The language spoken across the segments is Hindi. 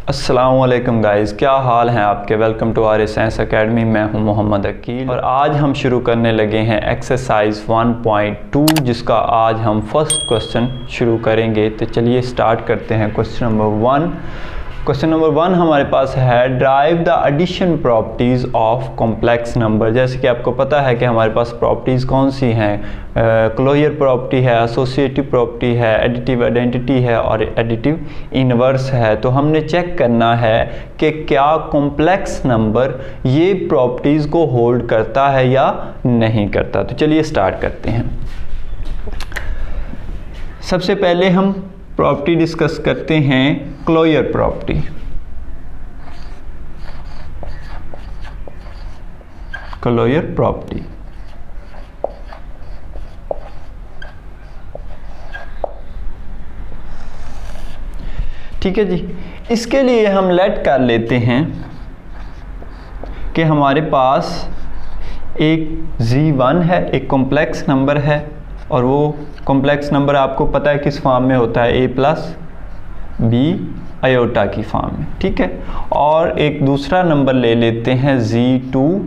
अस्सलामुअलैकुम गाइज़, क्या हाल हैं आपके। Welcome to R science academy. मैं हूं मोहम्मद अकील और आज हम शुरू करने लगे हैं एक्सरसाइज 1.2 जिसका आज हम फर्स्ट क्वेश्चन शुरू करेंगे। तो चलिए स्टार्ट करते हैं। क्वेश्चन नंबर वन हमारे पास है drive the addition properties of complex number. जैसे कि आपको पता है कि हमारे पास प्रॉपर्टीज़ कौन सी हैं, क्लोजर प्रॉपर्टी है, एसोसिएटिव प्रॉपर्टी है, एडिटिव आइडेंटिटी है और एडिटिव इनवर्स है। तो हमने चेक करना है कि क्या कॉम्प्लेक्स नंबर ये प्रॉपर्टीज़ को होल्ड करता है या नहीं करता। तो चलिए स्टार्ट करते हैं। सबसे पहले हम प्रॉपर्टी डिस्कस करते हैं क्लोजर प्रॉपर्टी। क्लोजर प्रॉपर्टी ठीक है जी। इसके लिए हम लेट कर लेते हैं कि हमारे पास एक Z1 है, एक कॉम्प्लेक्स नंबर है और वो कॉम्प्लेक्स नंबर आपको पता है किस फॉर्म में होता है, a+b आयोटा की फॉर्म में, ठीक है। और एक दूसरा नंबर ले लेते हैं Z2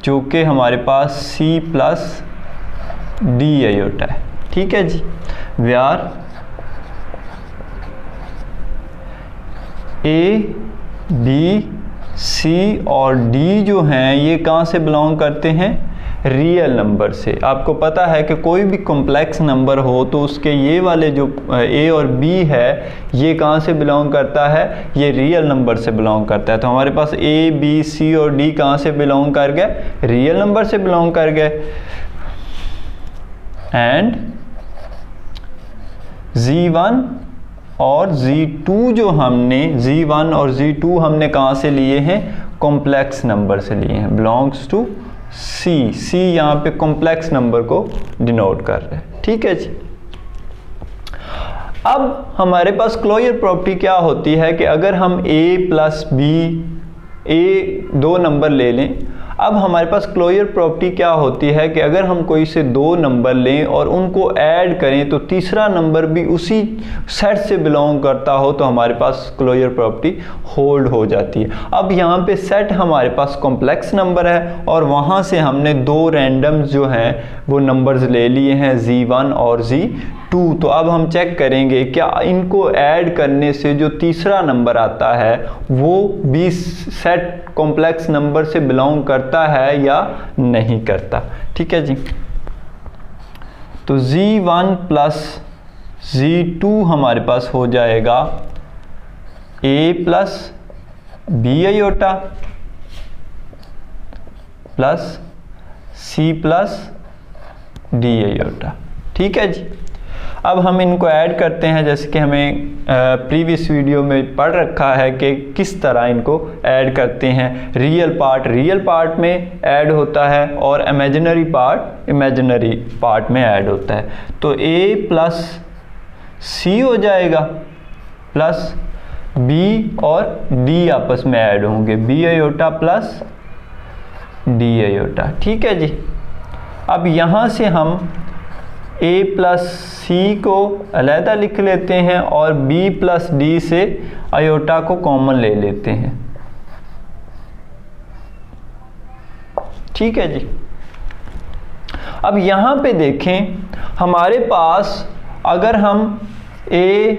जो कि हमारे पास c+d आयोटा है, ठीक है जी। व्यार a, b, c और d जो हैं ये कहाँ से बिलोंग करते हैं, रियल नंबर से। आपको पता है कि कोई भी कॉम्प्लेक्स नंबर हो तो उसके ये वाले जो a और b है ये कहाँ से बिलोंग करता है, ये रियल नंबर से बिलोंग करता है। तो हमारे पास a, b, c और d कहाँ से बिलोंग कर गए, रियल नंबर से बिलोंग कर गए। एंड Z1 और Z2 जो हमने Z1 और Z2 हमने कहाँ से लिए हैं, कॉम्प्लेक्स नंबर से लिए हैं, बिलोंग्स टू C यहाँ पे कॉम्प्लेक्स नंबर को डिनोट कर रहे हैं, ठीक है जी। अब हमारे पास क्लोजर प्रॉपर्टी क्या होती है कि अगर हम a+b दो नंबर ले लें। अब हमारे पास क्लोजर प्रॉपर्टी क्या होती है कि अगर हम कोई से दो नंबर लें और उनको ऐड करें तो तीसरा नंबर भी उसी सेट से बिलोंग करता हो तो हमारे पास क्लोजर प्रॉपर्टी होल्ड हो जाती है। अब यहाँ पे सेट हमारे पास कॉम्प्लेक्स नंबर है और वहाँ से हमने दो रैंडम्स जो हैं वो नंबर्स ले लिए हैं Z1 और Z2। तो अब हम चेक करेंगे क्या इनको ऐड करने से जो तीसरा नंबर आता है वो भी सेट कॉम्प्लेक्स नंबर से बिलोंग करता है या नहीं करता, ठीक है जी। तो Z1 प्लस Z2 हमारे पास हो जाएगा a+b iota plus c+d iota, ठीक है जी। अब हम इनको ऐड करते हैं जैसे कि हमें प्रीवियस वीडियो में पढ़ रखा है कि किस तरह इनको ऐड करते हैं। रियल पार्ट में ऐड होता है और इमेजिनरी पार्ट में ऐड होता है। तो a प्लस c हो जाएगा प्लस b और d आपस में ऐड होंगे, b iota plus d iota, ठीक है जी। अब यहाँ से हम a प्लस c को अलहदा लिख लेते हैं और b प्लस d से आयोटा को कॉमन ले लेते हैं, ठीक है जी। अब यहाँ पे देखें हमारे पास अगर हम a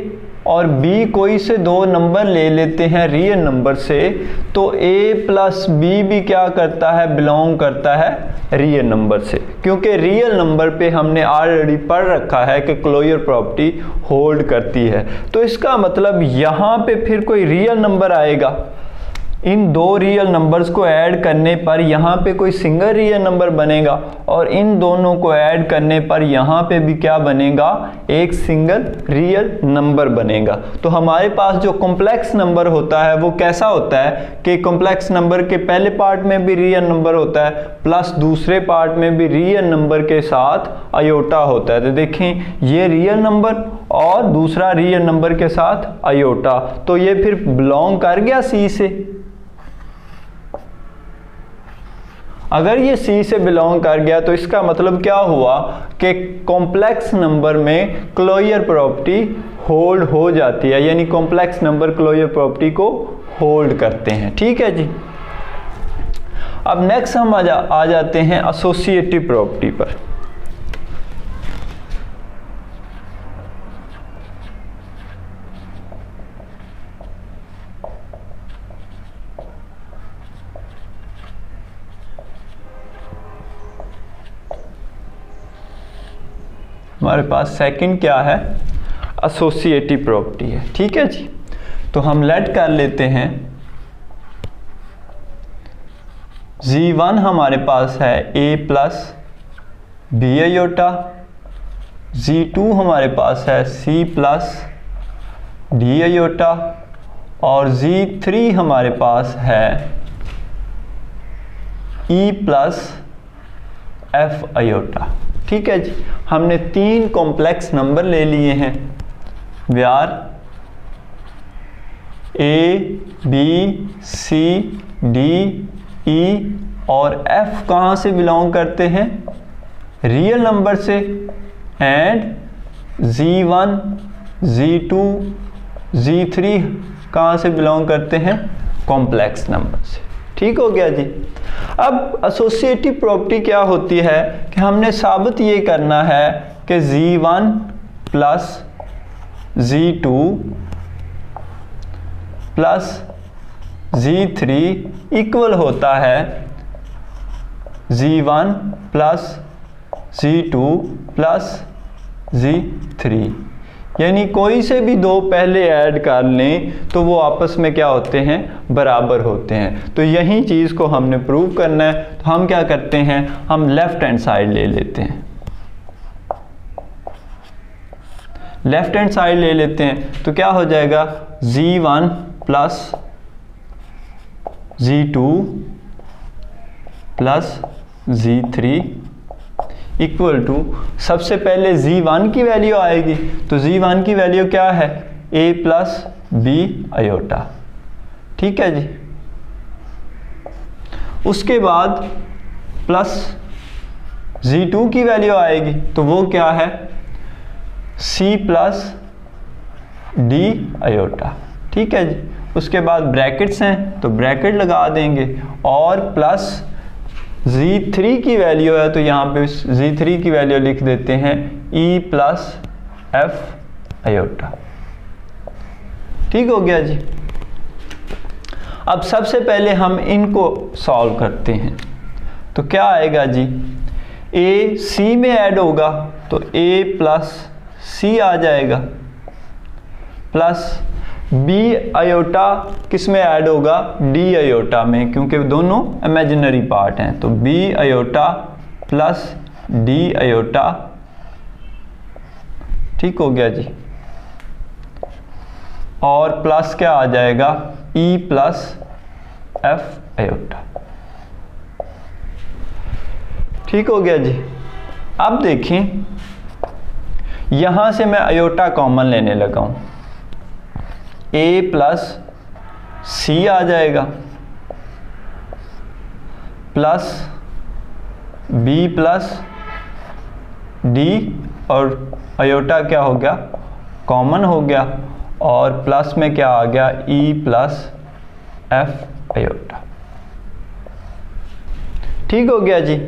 और b कोई से दो नंबर ले लेते हैं रियल नंबर से तो a प्लस b भी क्या करता है, बिलोंग करता है रियल नंबर से, क्योंकि रियल नंबर पे हमने ऑलरेडी पढ़ रखा है कि क्लोजर प्रॉपर्टी होल्ड करती है। तो इसका मतलब यहाँ पे फिर कोई रियल नंबर आएगा, इन दो रियल नंबर्स को ऐड करने पर यहाँ पे कोई सिंगल रियल नंबर बनेगा और इन दोनों को ऐड करने पर यहाँ पे भी क्या बनेगा, एक सिंगल रियल नंबर बनेगा। तो हमारे पास जो कॉम्प्लेक्स नंबर होता है वो कैसा होता है कि कॉम्प्लेक्स नंबर के पहले पार्ट में भी रियल नंबर होता है प्लस दूसरे पार्ट में भी रियल नंबर के साथ आयोटा होता है। तो देखें ये रियल नंबर और दूसरा रियल नंबर के साथ आयोटा, तो ये फिर बिलोंग कर गया C से। अगर ये C से बिलोंग कर गया तो इसका मतलब क्या हुआ कि कॉम्प्लेक्स नंबर में क्लोजर प्रॉपर्टी होल्ड हो जाती है, यानी कॉम्प्लेक्स नंबर क्लोजर प्रॉपर्टी को होल्ड करते हैं। ठीक है जी। अब नेक्स्ट हम आ जाते हैं एसोसिएटिव प्रॉपर्टी पर। हमारे पास सेकंड क्या है, एसोसिएटिव प्रॉपर्टी है। ठीक है जी। तो हम लेट कर लेते हैं Z1 हमारे पास है A plus B iota, Z2 हमारे पास है C प्लस D आयोटा और Z3 हमारे पास है E प्लस F आयोटा। ठीक है जी। हमने 3 कॉम्प्लेक्स नंबर ले लिए हैं, व्यार A B C D E और F कहाँ से बिलोंग करते हैं, रियल नंबर से, एंड Z1 Z2 Z3 कहाँ से बिलोंग करते हैं, कॉम्प्लेक्स नंबर से। ठीक हो गया जी। अब एसोसिएटिव प्रॉपर्टी क्या होती है कि हमने साबित ये करना है कि Z1 plus Z2 plus Z3 equal होता है Z1 plus Z2 plus Z3, यानी कोई से भी दो पहले ऐड कर लें तो वो आपस में क्या होते हैं, बराबर होते हैं। तो यही चीज़ को हमने प्रूव करना है। तो हम क्या करते हैं, हम लेफ्ट हैंड साइड ले लेते हैं, लेफ्ट हैंड साइड ले लेते हैं। तो क्या हो जाएगा, Z1 plus Z2 plus Z3 equal to, सबसे पहले Z1 की वैल्यू आएगी। तो Z1 की वैल्यू क्या है, A प्लस B आयोटा। ठीक है जी। उसके बाद प्लस Z2 की वैल्यू आएगी, तो वो क्या है, C प्लस D आयोटा। ठीक है जी। उसके बाद ब्रैकेट्स हैं तो ब्रैकेट लगा देंगे, और प्लस Z3 की वैल्यू है तो यहाँ पे Z3 की वैल्यू लिख देते हैं E प्लस F आयोटा। ठीक हो गया जी। अब सबसे पहले हम इनको सॉल्व करते हैं। तो क्या आएगा जी, A C में ऐड होगा तो A प्लस C आ जाएगा, प्लस B आयोटा किस में ऐड होगा, D आयोटा में, क्योंकि दोनों इमेजिनरी पार्ट हैं। तो B iota plus D iota. ठीक हो गया जी। और प्लस क्या आ जाएगा, E प्लस F आयोटा। ठीक हो गया जी। अब देखें, यहां से मैं आयोटा कॉमन लेने लगा हूं, A प्लस C आ जाएगा, प्लस B प्लस D, और आयोटा क्या हो गया, कॉमन हो गया, और प्लस में क्या आ गया, E प्लस F आयोटा। ठीक हो गया जी।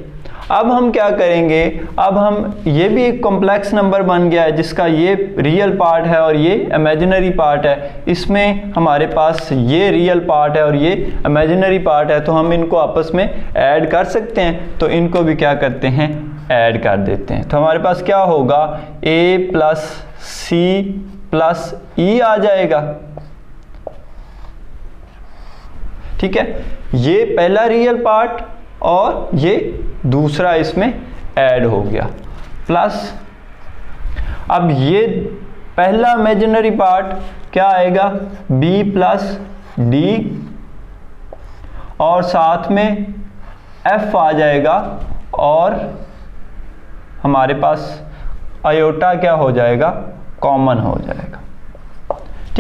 अब हम क्या करेंगे, अब हम ये भी एक कॉम्प्लेक्स नंबर बन गया है जिसका ये रियल पार्ट है और ये इमेजिनरी पार्ट है। इसमें हमारे पास ये रियल पार्ट है और ये इमेजिनरी पार्ट है, तो हम इनको आपस में ऐड कर सकते हैं। तो इनको भी क्या करते हैं, ऐड कर देते हैं। तो हमारे पास क्या होगा, A plus C plus E आ जाएगा। ठीक है, ये पहला रियल पार्ट और ये दूसरा इसमें ऐड हो गया, प्लस अब ये पहला इमेजिनरी पार्ट क्या आएगा, B प्लस D, और साथ में F आ जाएगा, और हमारे पास आयोटा क्या हो जाएगा, कॉमन हो जाएगा।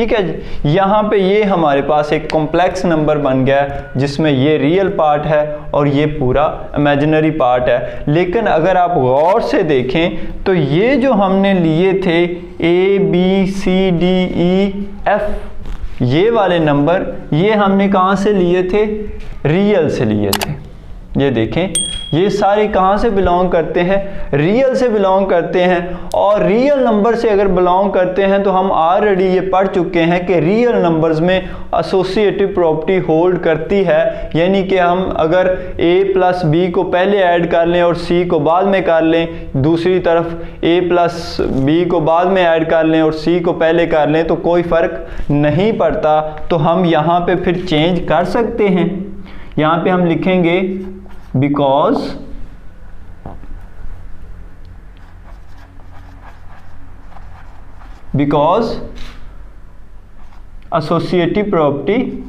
ठीक है जी। यहाँ पे ये हमारे पास एक कॉम्प्लेक्स नंबर बन गया है जिसमें ये रियल पार्ट है और ये पूरा इमेजिनरी पार्ट है। लेकिन अगर आप गौर से देखें तो ये जो हमने लिए थे ABCDEF, ये वाले नंबर, ये हमने कहाँ से लिए थे? रियल से लिए थे। ये देखें, ये सारे कहाँ से बिलोंग करते हैं? रियल से बिलोंग करते हैं। और रियल नंबर से अगर बिलोंग करते हैं तो हम ऑलरेडी ये पढ़ चुके हैं कि रियल नंबर्स में एसोसिएटिव प्रॉपर्टी होल्ड करती है। यानी कि हम अगर a प्लस बी को पहले ऐड कर लें और c को बाद में कर लें, दूसरी तरफ a प्लस बी को बाद में ऐड कर लें और c को पहले कर लें, तो कोई फ़र्क नहीं पड़ता। तो हम यहाँ पे फिर चेंज कर सकते हैं। यहाँ पे हम लिखेंगे because associative property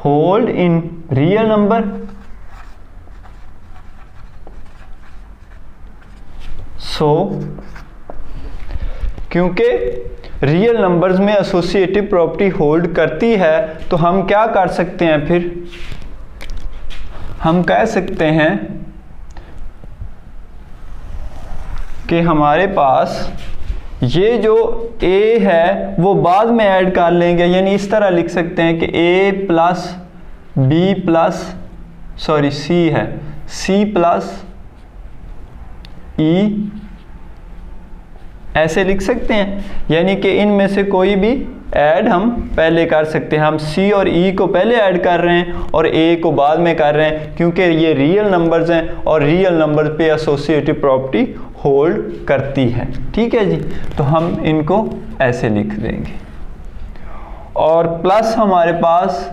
hold in real number, so क्योंकि रियल नंबर्स में एसोसिएटिव प्रॉपर्टी होल्ड करती है तो हम क्या कर सकते हैं? फिर हम कह सकते हैं कि हमारे पास ये जो a है वो बाद में ऐड कर लेंगे। यानी इस तरह लिख सकते हैं कि a plus B plus c है c प्लस e, ऐसे लिख सकते हैं। यानी कि इनमें से कोई भी ऐड हम पहले कर सकते हैं। हम c और e को पहले ऐड कर रहे हैं और a को बाद में कर रहे हैं, क्योंकि ये रियल नंबर्स हैं और रियल नंबर पे एसोसिएटिव प्रॉपर्टी होल्ड करती है। ठीक है जी, तो हम इनको ऐसे लिख देंगे। और प्लस हमारे पास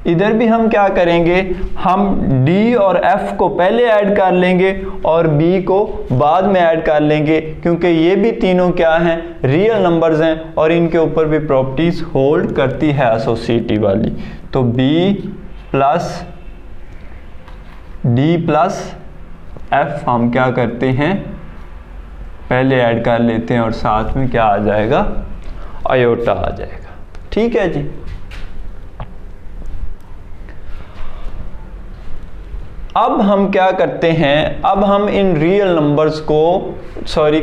इधर भी हम क्या करेंगे? हम d और f को पहले ऐड कर लेंगे और b को बाद में ऐड कर लेंगे, क्योंकि ये भी तीनों क्या हैं? रियल नंबर्स हैं और इनके ऊपर भी प्रॉपर्टीज होल्ड करती है एसोसिएटिव वाली। तो b plus d plus f हम क्या करते हैं? पहले ऐड कर लेते हैं और साथ में क्या आ जाएगा? आयोटा आ जाएगा। ठीक है जी। अब हम क्या करते हैं? अब हम इन रियल नंबर्स को,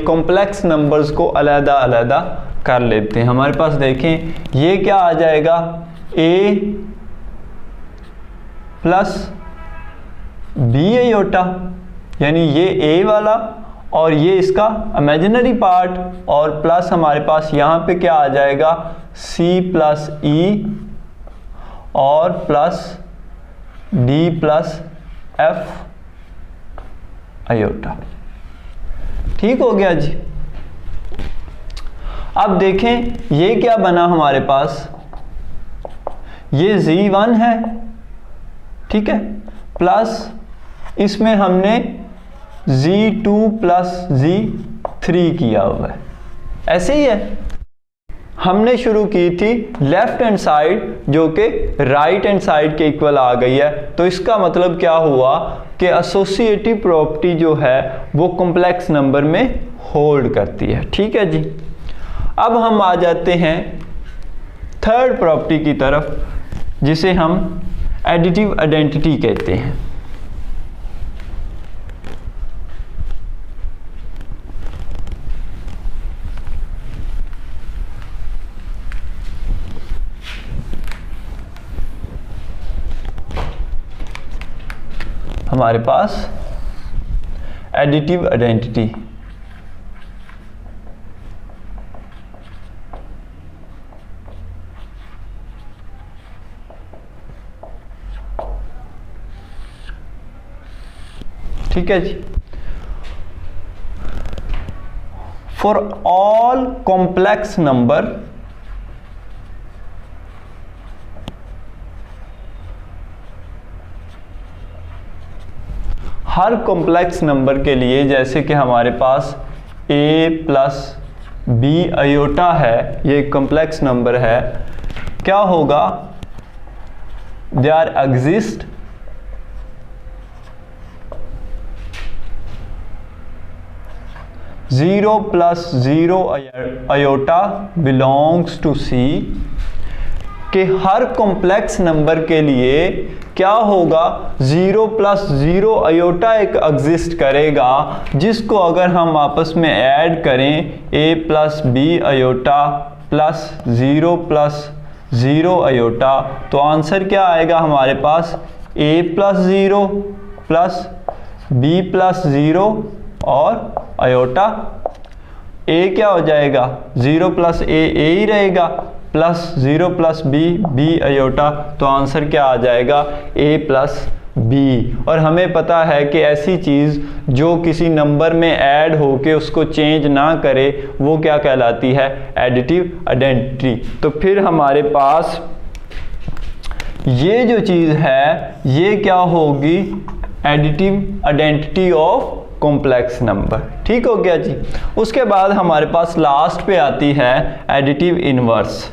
कॉम्प्लेक्स नंबर्स को अलग अलग कर लेते हैं। हमारे पास देखें ये क्या आ जाएगा? a प्लस बी आयोटा, यानी ये a वाला और ये इसका इमेजिनरी पार्ट, और प्लस हमारे पास यहाँ पे क्या आ जाएगा? c प्लस e और plus d plus f iota. ठीक हो गया जी। अब देखें ये क्या बना हमारे पास? ये z1 है, ठीक है, प्लस इसमें हमने z2 प्लस z3 किया हुआ है। ऐसे ही है। हमने शुरू की थी लेफ्ट हैंड साइड जो कि राइट हैंड साइड के इक्वल आ गई है। तो इसका मतलब क्या हुआ कि एसोसिएटिव प्रॉपर्टी जो है वो कॉम्प्लेक्स नंबर में होल्ड करती है। ठीक है जी। अब हम आ जाते हैं थर्ड प्रॉपर्टी की तरफ, जिसे हम एडिटिव आइडेंटिटी कहते हैं। हमारे पास एडिटिव आइडेंटिटी, ठीक है जी। फॉर ऑल कॉम्प्लेक्स नंबर हर कॉम्प्लेक्स नंबर के लिए, जैसे कि हमारे पास a प्लस बी आयोटा है, ये कॉम्प्लेक्स नंबर है, क्या होगा? There exist 0 plus 0 iota belongs to C कि हर कॉम्प्लेक्स नंबर के लिए क्या होगा, 0 प्लस 0 आयोटा एक एग्जिस्ट करेगा जिसको अगर हम आपस में ऐड करें a plus B iota plus 0 plus 0 iota, तो आंसर क्या आएगा हमारे पास, a plus 0 plus b plus 0 और आयोटा a क्या हो जाएगा, 0 प्लस a ही रहेगा प्लस 0 प्लस बी आयोटा, तो आंसर क्या आ जाएगा, a प्लस बी। और हमें पता है कि ऐसी चीज़ जो किसी नंबर में ऐड होके उसको चेंज ना करे वो क्या कहलाती है, एडिटिव आइडेंटिटी। तो फिर हमारे पास ये जो चीज़ है ये क्या होगी, additive identity of complex number. ठीक हो गया जी। उसके बाद हमारे पास लास्ट पे आती है एडिटिव इनवर्स।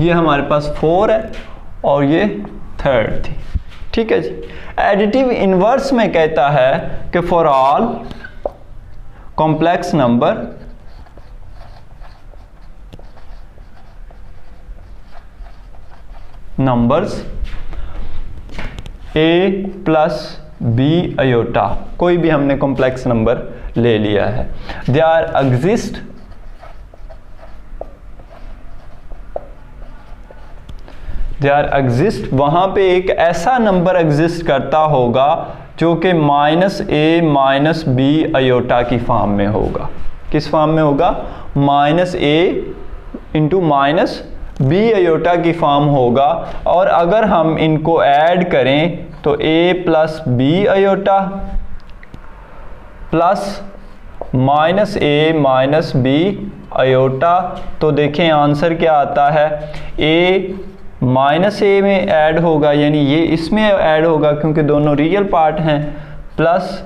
ये हमारे पास 4 है और ये 3rd थी। ठीक है जी। एडिटिव इनवर्स में कहता है कि for all complex number numbers a plus B iota, कोई भी हमने कॉम्प्लेक्स नंबर ले लिया है, दे आर एग्जिस्ट वहाँ पे एक ऐसा नंबर एग्जिस्ट करता होगा जो कि -a माइनस बी आयोटा की फॉर्म में होगा। किस फॉर्म में होगा, -a into minus B iota की फॉर्म होगा। और अगर हम इनको ऐड करें तो a plus B iota plus -a minus B iota, तो देखें आंसर क्या आता है, a -a में ऐड होगा यानी ये इसमें ऐड होगा क्योंकि दोनों रियल पार्ट हैं, प्लस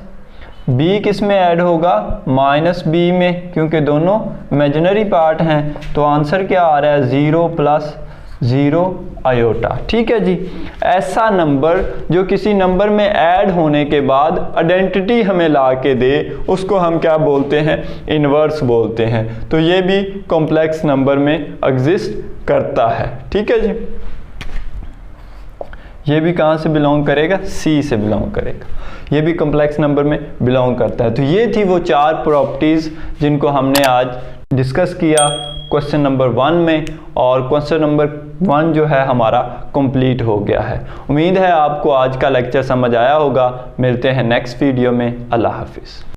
b किस में ऐड होगा, -b में क्योंकि दोनों इमेजिनरी पार्ट हैं। तो आंसर क्या आ रहा है, 0 प्लस 0 आयोटा। ठीक है जी। ऐसा नंबर जो किसी नंबर में ऐड होने के बाद आइडेंटिटी हमें ला के दे उसको हम क्या बोलते हैं, इनवर्स बोलते हैं। तो ये भी कॉम्प्लेक्स नंबर में एग्जिस्ट करता है। ठीक है जी। ये भी कहाँ से बिलोंग करेगा, सी से बिलोंग करेगा, ये भी कॉम्प्लेक्स नंबर में बिलोंग करता है। तो ये थी वो 4 प्रॉपर्टीज़ जिनको हमने आज डिस्कस किया क्वेश्चन नंबर 1 में, और क्वेश्चन नंबर 1 जो है हमारा कंप्लीट हो गया है। उम्मीद है आपको आज का लेक्चर समझ आया होगा। मिलते हैं नेक्स्ट वीडियो में। अल्लाह हाफिज़।